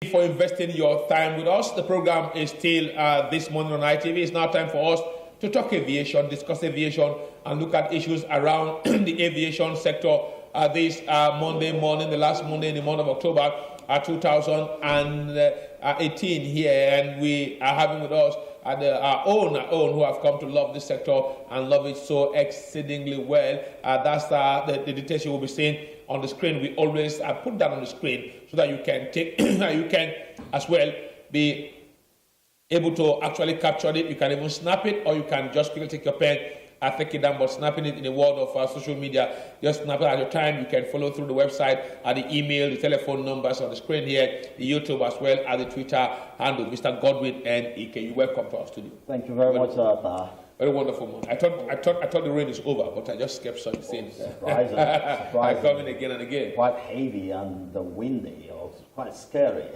for investing your time with us. The program is still this morning on ITV. It's now time for us to talk aviation, discuss aviation, and look at issues around the aviation sector this Monday morning, the last Monday in the month of October 2018 here. And we are having with us our own who have come to love this sector and love it so exceedingly well. That's the details you will be seeing on the screen. We always put that on the screen so that you can take, you can as well be able to actually capture it. You can even snap it, or you can just quickly take your pen and take it down. But snapping it in the world of social media, just snap it at your time. You can follow through the website, the email, the telephone numbers on the screen here, the YouTube as well as the Twitter handle. Mr. Godwin and Ike, you welcome to our studio. Thank you very much, sir. Very wonderful, man. I thought the rain is over, but I just kept saying surprising. I come in again and again. Quite heavy and windy, quite scary.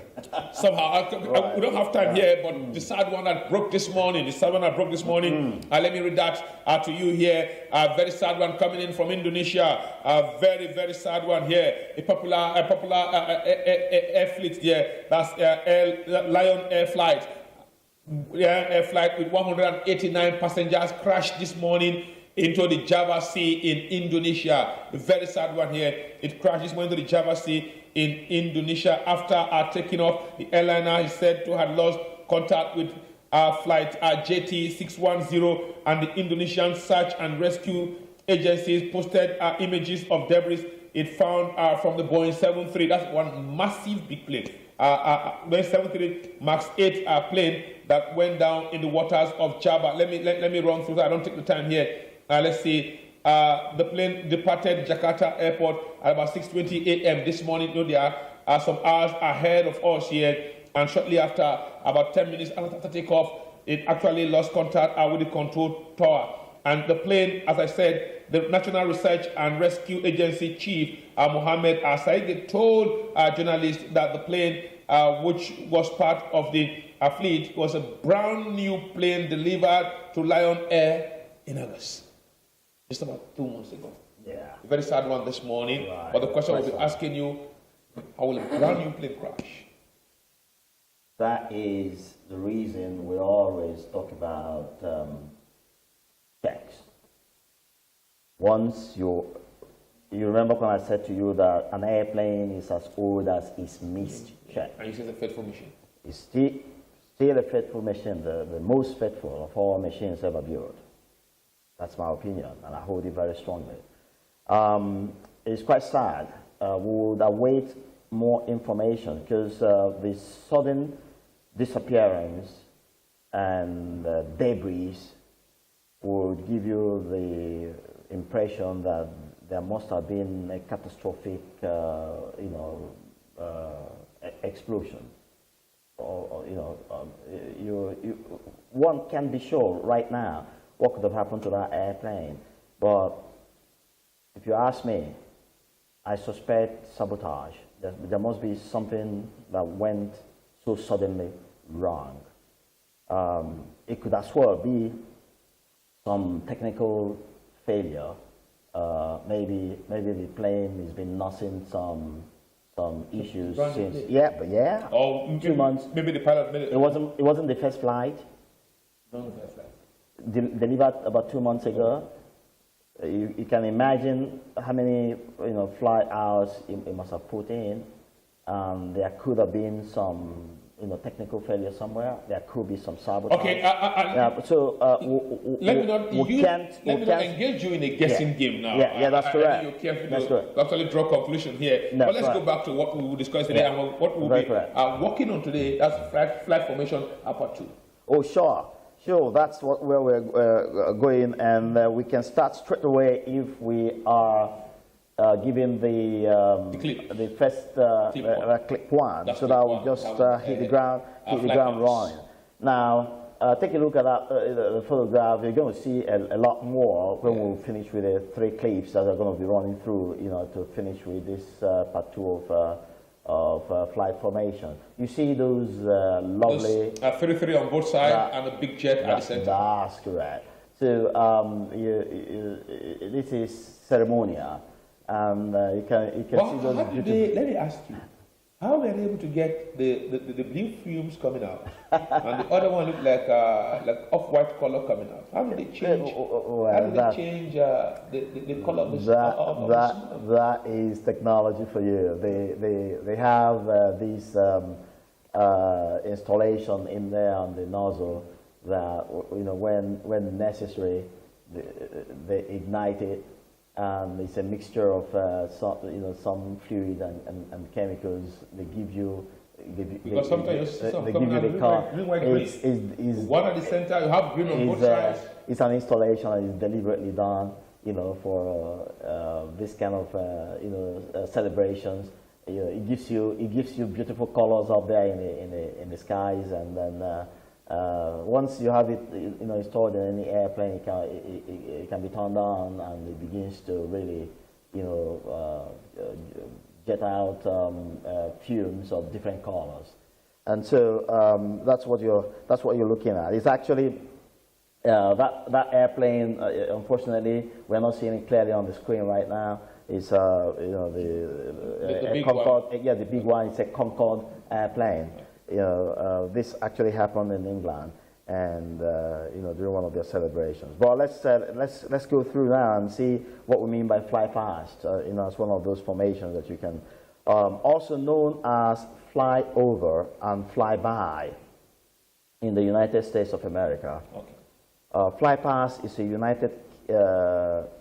Somehow, we don't have time here, but the sad one that broke this morning, let me read that to you here. A very sad one coming in from Indonesia. A very, very sad one here. A popular air fleet here. That's Lion Air Flight. Air flight with 189 passengers crashed this morning into the Java Sea in Indonesia. A very sad one here. It crashed this morning into the Java Sea in Indonesia after taking off. The airliner is said to have lost contact with flight JT610, and the Indonesian Search and Rescue agencies posted images of debris it found from the Boeing 73. That's one massive big plane. Boeing 73 MAX 8 plane that went down in the waters of Java. Let me run through that. I don't take the time here. Let's see. The plane departed Jakarta Airport at about 6:20 a.m. this morning. You know, there are some hours ahead of us here, and shortly after, about 10 minutes after takeoff, it actually lost contact with the control tower. And the plane, as I said, the National Research and Rescue Agency Chief Mohammed Said told journalists that the plane, which was part of the fleet, was a brand new plane delivered to Lion Air in August, just about 2 months ago. Yeah. A very sad one this morning. Right. But the question we'll be asking you, how will a brand new plane crash? That is the reason we always talk about checks. Once you remember when I said to you that an airplane is as old as its missed check. And you say it's a faithful mission. It's still a faithful machine, the most faithful of all machines ever built. That's my opinion, and I hold it very strongly. It's quite sad. We would await more information, because the sudden disappearance and debris would give you the impression that there must have been a catastrophic, explosion. One can't be sure right now what could have happened to that airplane. But if you ask me, I suspect sabotage. There must be something that went so suddenly wrong. It could as well be some technical failure. Maybe the plane has been nursing some issues since. Oh, 2 months. Maybe the pilot made it. It wasn't the first flight. Not the first flight. Delivered about 2 months ago. You can imagine how many flight hours it must have put in. There could have been some technical failure somewhere. There could be some sabotage. Okay. Let me not engage you in a guessing game now. Yeah, that's correct. You're careful to actually draw conclusion here. No, but let's go back to what we will discuss today and what we'll be working on today. That's flight formation part 2. Oh, sure. That's where we're going, and we can start straight away if we are given the first clip one, so that we'll just hit the ground running. Now, take a look at that the photograph. You're going to see a lot more when we finish with the 3 clips that are going to be running through, to finish with this part 2 of flight formation. You see those lovely... 33 on both sides and a big jet at the center. That's correct. So this is ceremonial. And you can see those beautiful... Let me ask you, how were they able to get the blue fumes coming out, and the other one looked like off-white color coming out? How did they change? How did they change the color of the smoke? That is technology for you. They have this installation in there on the nozzle that when necessary they ignite it. It's a mixture of some fluid and chemicals. They give you. Because sometimes you see some coming out green, white, green. One at the center, you have green on both sides. It's an installation that is deliberately done, for this kind of celebrations. It gives you beautiful colors up there in the skies, and then. Once you have it, installed in any airplane, it can be turned on, and it begins to really, jet out fumes of different colors, and so that's what you're looking at. It's actually that airplane. Unfortunately, we're not seeing it clearly on the screen right now. It's the big Concorde. one. Yeah, the big one. It's a Concorde airplane. This actually happened in England, and during one of their celebrations. But let's go through now and see what we mean by fly past. As one of those formations that you can, also known as fly over and fly by in the United States of America. Okay. Fly past is a United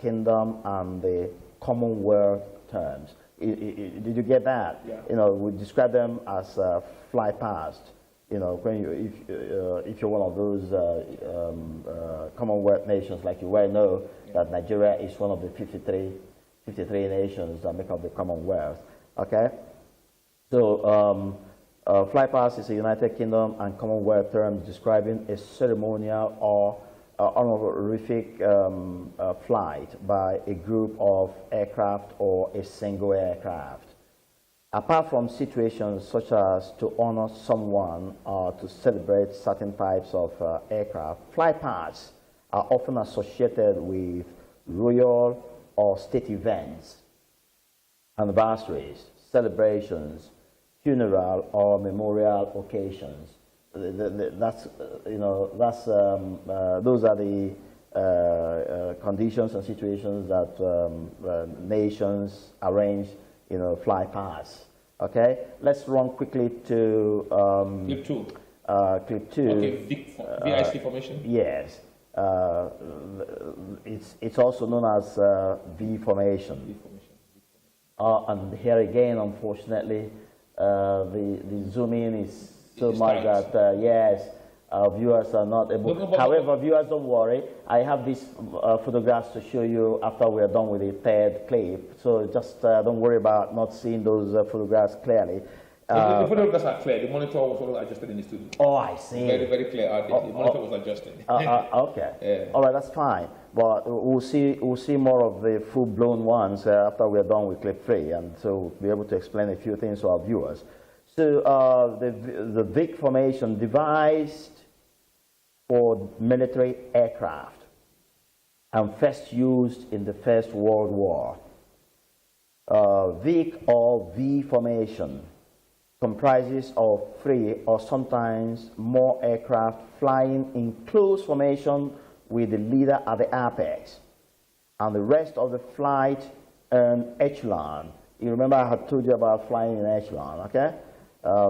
Kingdom and the Commonwealth terms. Did you get that? Yeah. We describe them as fly past. When if you're one of those Commonwealth nations, like you well know, that Nigeria is one of the 53 nations that make up the Commonwealth. Okay. So fly past is a United Kingdom and Commonwealth term describing a ceremonial or honorific flight by a group of aircraft or a single aircraft. Apart from situations such as to honor someone or to celebrate certain types of aircraft, flypasts are often associated with royal or state events, anniversaries, celebrations, funeral or memorial occasions. Those are the conditions and situations that nations arrange, fly past. Okay, let's run quickly to clip 2. Clip 2. Okay, VIC formation. Yes, it's also known as V formation. And here again, unfortunately, the zoom in is so much that yes, viewers are not able. However, viewers, don't worry. I have these photographs to show you after we are done with the third clip. So just don't worry about not seeing those photographs clearly. The photographs are clear. The monitor was always adjusted in the studio. Oh, I see. Very, very clear. The monitor was adjusted. Okay. Yeah. All right, that's fine. But we'll see more of the full-blown ones after we are done with clip 3, and so we'll be able to explain a few things to our viewers. So the VIC formation devised for military aircraft and first used in the First World War. VIC or V formation comprises of 3 or sometimes more aircraft flying in close formation with the leader at the apex, and the rest of the flight in echelon. You remember I had told you about flying in echelon, okay?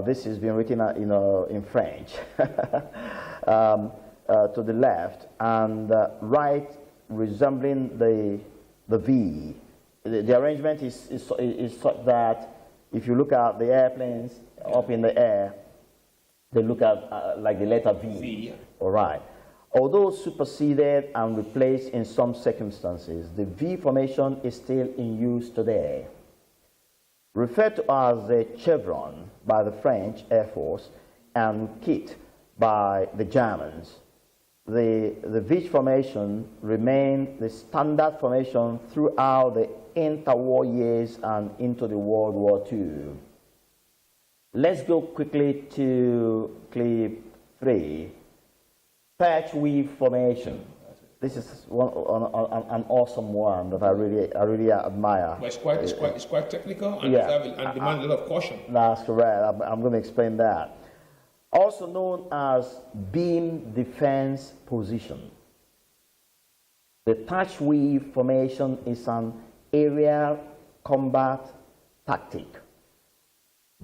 This has been written, in French. To the left, and right resembling the V. The arrangement is such that if you look at the airplanes up in the air, they look at like the letter V. All right. Although superseded and replaced in some circumstances, the V formation is still in use today. Referred to as the chevron by the French Air Force and kit by the Germans, the V formation remained the standard formation throughout the interwar years and into the World War II. Let's go quickly to clip 3, patch weave formation. this is an awesome one that I really admire. But it's quite technical and, yeah. and demands a lot of caution. That's correct. I'm going to explain that. Also known as beam defense position. The touch weave formation is an aerial combat tactic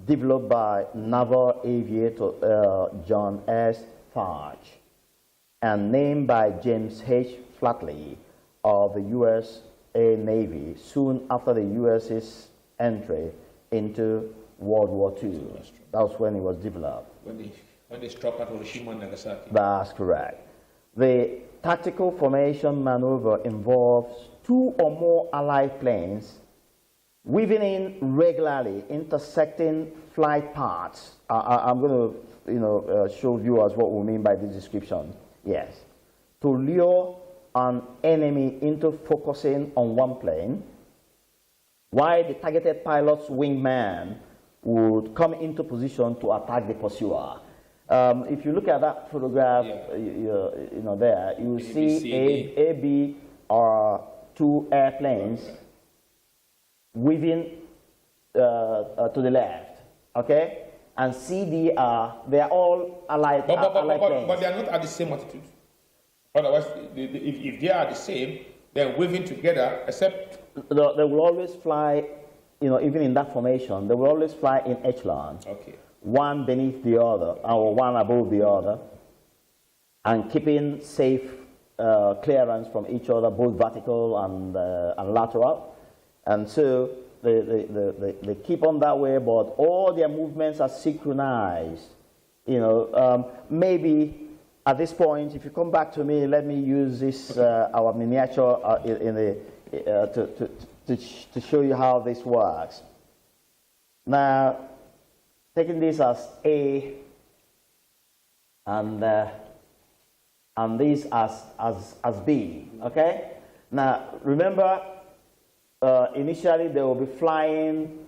developed by naval aviator John S. Farge and named by James H. Flatley of the U.S. Navy soon after the U.S.'s entry into World War II. That was when it was developed. When they struck at Hiroshima and Nagasaki. That's correct. The tactical formation maneuver involves two or more Allied planes weaving in regularly, intersecting flight paths. I'm going to, show viewers what we mean by this description. Yes, to lure an enemy into focusing on one plane, while the targeted pilot's wingman would come into position to attack the pursuer. If you look at that photograph, there, you will see A, B are two airplanes weaving to the left, okay? And C, D are, they are all allied planes. But they are not at the same altitude. Otherwise, if they are the same, they're weaving together, except... They will always fly, even in that formation, they will always fly in echelon. Okay. One beneath the other, or one above the other, and keeping safe clearance from each other, both vertical and lateral. And so they keep on that way, but all their movements are synchronized. Maybe at this point, if you come back to me, let me use this our miniature to show you how this works. Now, taking this as A and this as B, okay? Now, remember, initially they will be flying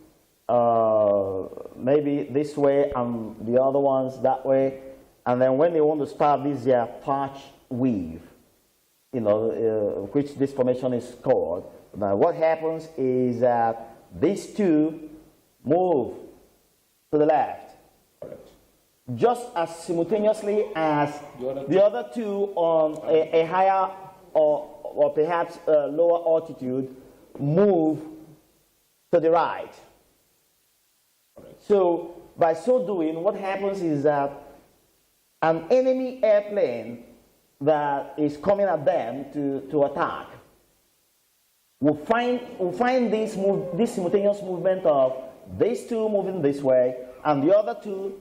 maybe this way and the other ones that way, and then when they want to start this touch weave, which this formation is called. Now, what happens is that these two move to the left, just as simultaneously as the other two on a higher or perhaps lower altitude move to the right. So by so doing, what happens is that an enemy airplane that is coming at them to attack will find this simultaneous movement of these two moving this way and the other two,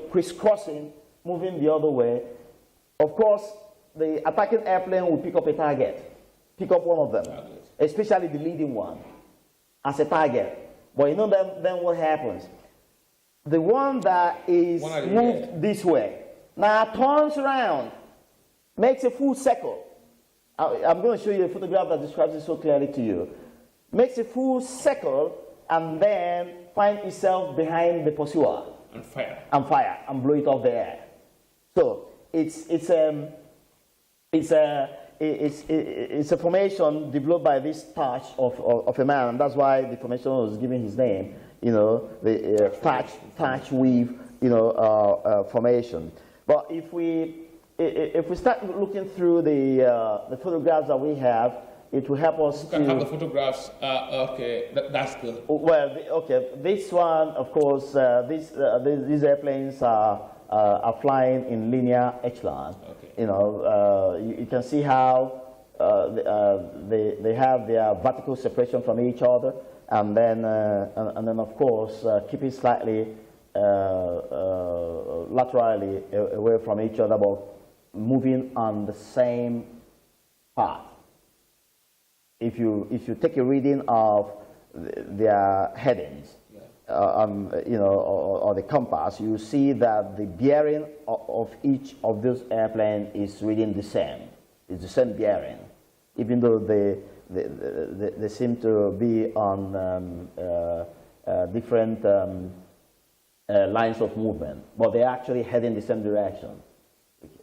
crisscrossing, moving the other way. Of course, the attacking airplane will pick up a target, pick up one of them, especially the leading one, as a target. But then what happens? The one that is moved this way now turns around, makes a full circle. I'm going to show you a photograph that describes it so clearly to you. Makes a full circle and then finds itself behind the pursuer. And fire. And blow it off the air. So it's a formation developed by this touch of a man, and that's why the formation was given his name. The touch weave, formation. But if we start looking through the photographs that we have, it will help us. You can have the photographs. Okay, that's good. Well, this one, of course, these airplanes are flying in linear echelon. Okay. You can see how they have their vertical separation from each other, and then of course keeping slightly laterally away from each other, but moving on the same path. If you take a reading of their headings, or the compass, you see that the bearing of each of those airplanes is reading the same. It's the same bearing, even though they seem to be on different lines of movement, but they're actually heading the same direction.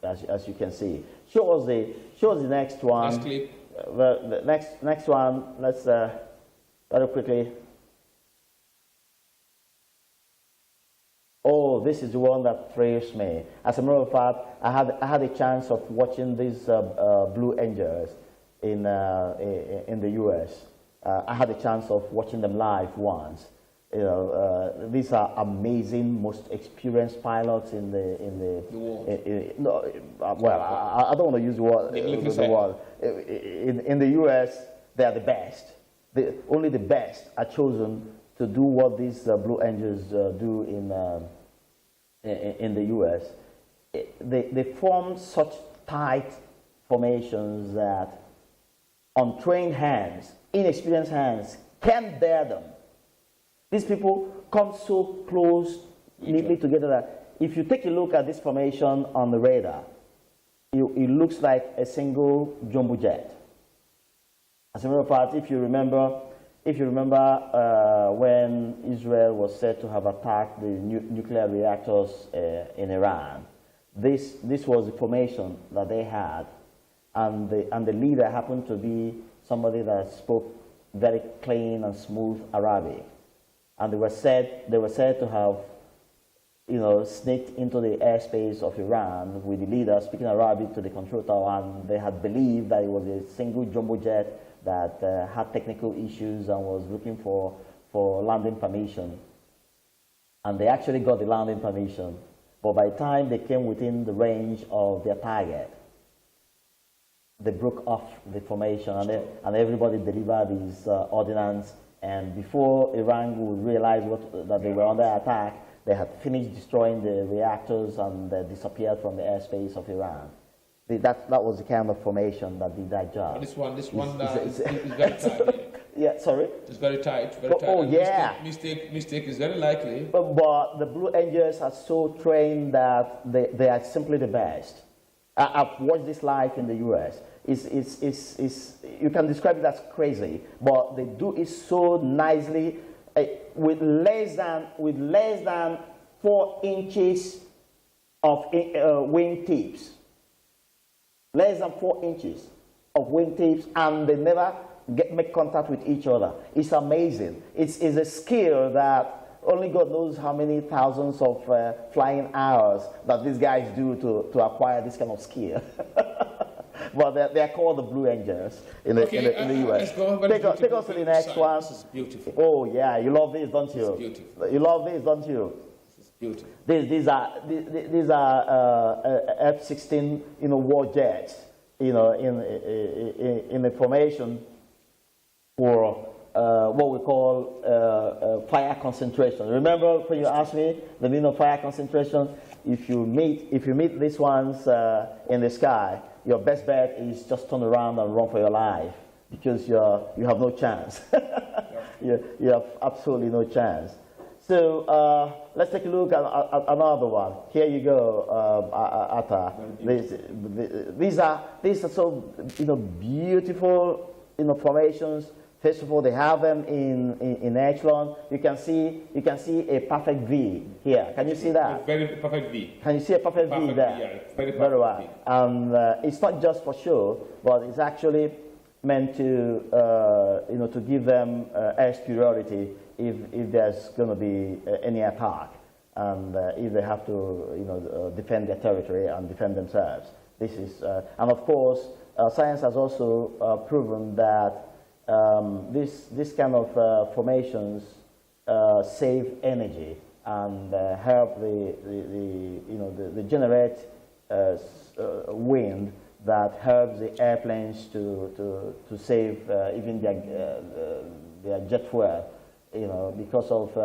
as you can see. Show us the next one. Next clip. The next one. Let's very quickly. Oh, this is the one that thrills me. As a matter of fact, I had a chance of watching these Blue Angels in the U.S. I had a chance of watching them live once. You know, these are amazing, most experienced pilots in the world. Well, I don't want to use the word. In the U.S., they are the best. Only the best are chosen to do what these Blue Angels do in the U.S. They form such tight formations that untrained hands, inexperienced hands, can't bear them. These people come so close, neatly together that if you take a look at this formation on the radar, it looks like a single jumbo jet. As a matter of fact, if you remember when Israel was said to have attacked the nuclear reactors in Iran, this was the formation that they had, and the leader happened to be somebody that spoke very clean and smooth Arabic, and they were said to have, you know, sneaked into the airspace of Iran with the leader speaking Arabic to the control tower, and they had believed that it was a single jumbo jet that had technical issues and was looking for landing permission. And they actually got the landing permission. But by the time they came within the range of their target, they broke off the formation, and everybody delivered his ordnance. And before Iran would realize that they were under attack, they had finished destroying the reactors and they disappeared from the airspace of Iran. That was the kind of formation that did that job. This one is very tight. Yeah, sorry? It's very tight, very tight. Oh, yeah. Mistake is very likely. But the Blue Angels are so trained that they are simply the best. I've watched this live in the U.S. You can describe it as crazy, but they do it so nicely with less than 4 inches of wing tips. Less than 4 inches of wing tips, and they never make contact with each other. It's amazing. It's a skill that only God knows how many thousands of flying hours that these guys do to acquire this kind of skill. But they're called the Blue Angels in the U.S. Take us to the next one. This is beautiful. Oh yeah, you love this, don't you? This is beautiful. You love this, don't you? This is beautiful. These are F-16, you know, war jets, you know, in the formation for what we call fire concentration. Remember when you asked me the meaning of fire concentration? If you meet these ones in the sky, your best bet is just turn around and run for your life, because you have no chance. you have absolutely no chance. So let's take a look at another one. Here you go, Atta. These are so, you know, beautiful, you know, formations. First of all, they have them in echelon. You can see a perfect V here. Can you see that? A very perfect V. Can you see a perfect V there? Yeah, very perfect well. V. And it's not just for show, but it's actually meant to you know, to give them air superiority if there's going to be any attack, and if they have to, you know, defend their territory and defend themselves. This is and of course science has also proven that this kind of formations save energy and help the generate wind that helps the airplanes to save even their jet fuel, you know, because of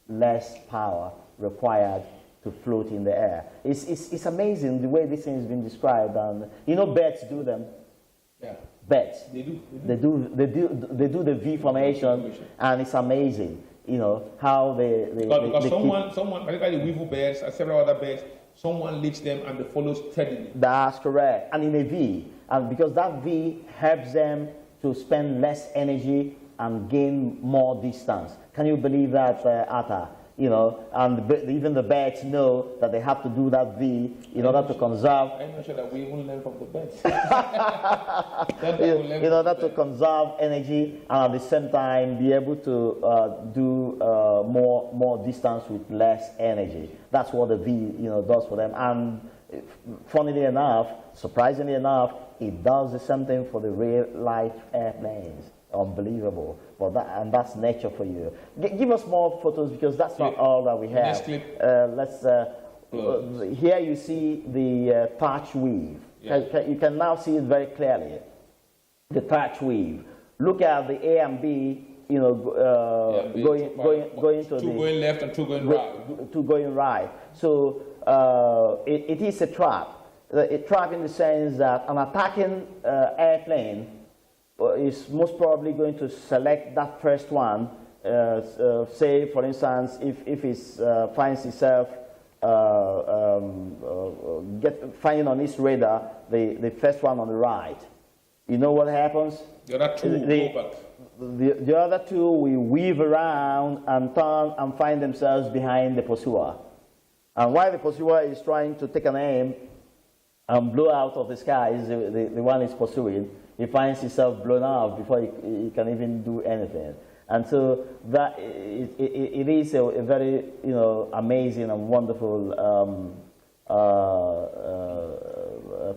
less power required to float in the air. It's amazing the way this thing has been described, and you know, birds do them. Yeah. Birds. They do the V formation, and it's amazing. You know how because someone, particularly the weevil birds and several other birds, someone leads them and they follow steadily. That's correct, and in a V, and because that V helps them to spend less energy and gain more distance. Can you believe that, Atta? you know, and even the birds know that they have to do that V in order to conserve. I'm not sure that we won't learn from the birds. In order to conserve energy and at the same time be able to do more distance with less energy. That's what the V, you know, does for them. And funnily enough, surprisingly enough, it does the same thing for the real-life airplanes. Unbelievable. Well, that's nature for you. Give us more photos, because that's not all that we have. Next clip. Here you see the patch weave. Yeah. You can now see it very clearly. The patch weave. Look at the A and B. You know, going to the two going left and two going right. Two going right. So it is a trap. A trap in the sense that an attacking airplane is most probably going to select that first one. Say, for instance, if it finds itself finding on its radar the first one on the right, you know what happens? The other two go back. The other two will weave around and turn and find themselves behind the pursuer. And while the pursuer is trying to take an aim and blow out of the skies the one is pursuing, he finds himself blown out before he can even do anything. And so that it is a very, you know, amazing and wonderful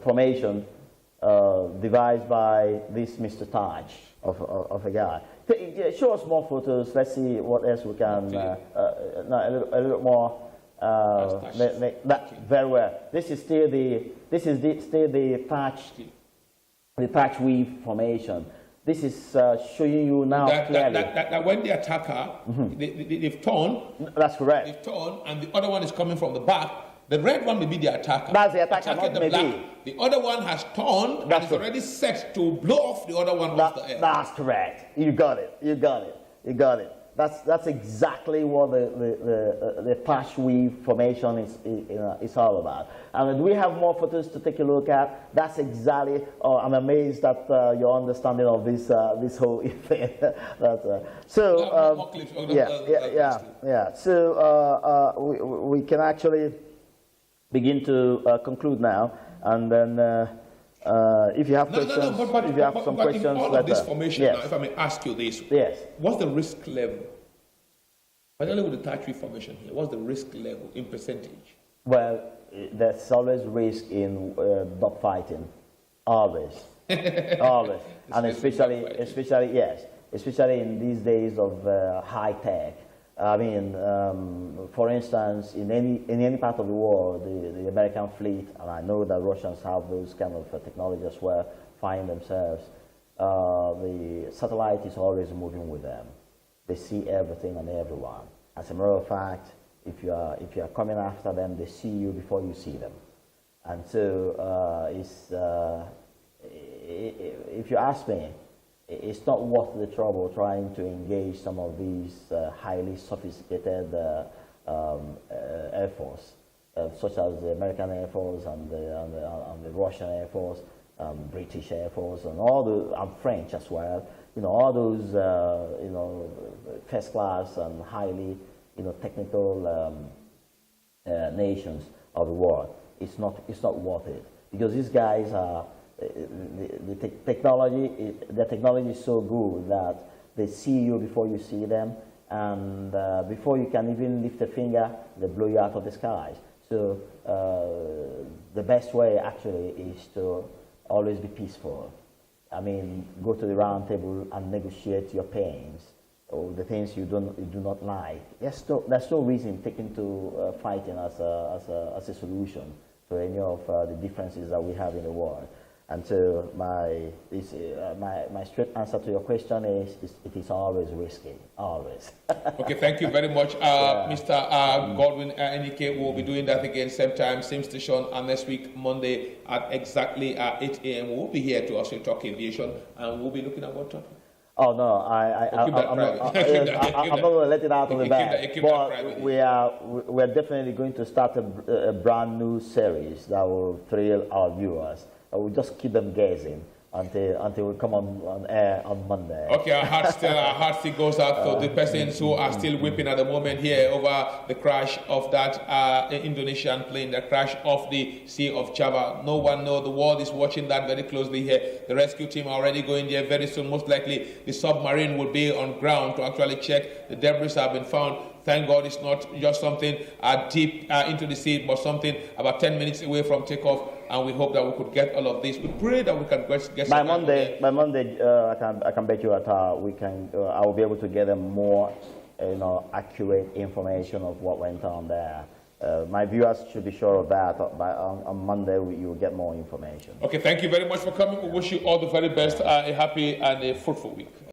formation devised by this Mr. Taj of a guy. Show us more photos. Let's see what else we can. A little more. Very well. This is still the patch weave formation. This is showing you now clearly that when the attacker, they've turned. That's correct. They've turned, and the other one is coming from the back. The red one may be the attacker. That's the attacker, attacking not the black. maybe. The other one has turned and is already set to blow off the other one off the air. That's correct. You got it. You got it. You got it. That's exactly what the patch weave formation is all about. And we have more photos to take a look at. That's exactly. I'm amazed at your understanding of this whole thing. So we can actually begin to conclude now, and then if you have questions, if you have some questions, in all of this formation, yes. Now, if I may ask you this, yes. What's the risk level? Particularly with the patch weave formation here, what's the risk level in percentage? Well, there's always risk in dogfighting, always, always, and especially in these days of high tech. I mean, for instance, in any part of the world, the American fleet, and I know that Russians have those kind of technology as well, find themselves. The satellite is always moving with them. They see everything and everyone. As a matter of fact, if you are coming after them, they see you before you see them. And so if you ask me, it's not worth the trouble trying to engage some of these highly sophisticated Air Force, such as the American Air Force and the Russian Air Force, British Air Force, and French as well. You know, all those first class and highly technical nations of the world. It's not worth it, because these guys are. The technology is so good that they see you before you see them, and before you can even lift a finger, they blow you out of the skies. So the best way actually is to always be peaceful. I mean, go to the round table and negotiate your pains, or the things you do not like. There's no reason taking to fighting as a solution to any of the differences that we have in the world. And so my straight answer to your question is it is always risky, always. Okay, thank you very much. Mr. Godwin Enike will be doing that again, same time, same station, and next week, Monday at exactly 8 a.m. We'll be here to also talk aviation, and we'll be looking at what topic. Oh no, I'm not going to let it out of the bag. But we're definitely going to start a brand new series that will thrill our viewers. We'll just keep them guessing. until we come on air on Monday. Okay, our heart still goes out to the persons who are still weeping at the moment here over the crash of that Indonesian plane, the crash off the Sea of Java. No one knows. The world is watching that very closely here. The rescue team are already going there very soon. Most likely, the submarine will be on ground to actually check the debris have been found. Thank God it's not just something deep into the sea, but something about 10 minutes away from takeoff. And we hope that we could get all of this. We pray that we can get by Monday. By Monday, I can bet you that I will be able to get them more, accurate information of what went on there. My viewers should be sure of that. On Monday, you will get more information. Okay, thank you very much for coming. We wish you all the very best. A happy and a fruitful week.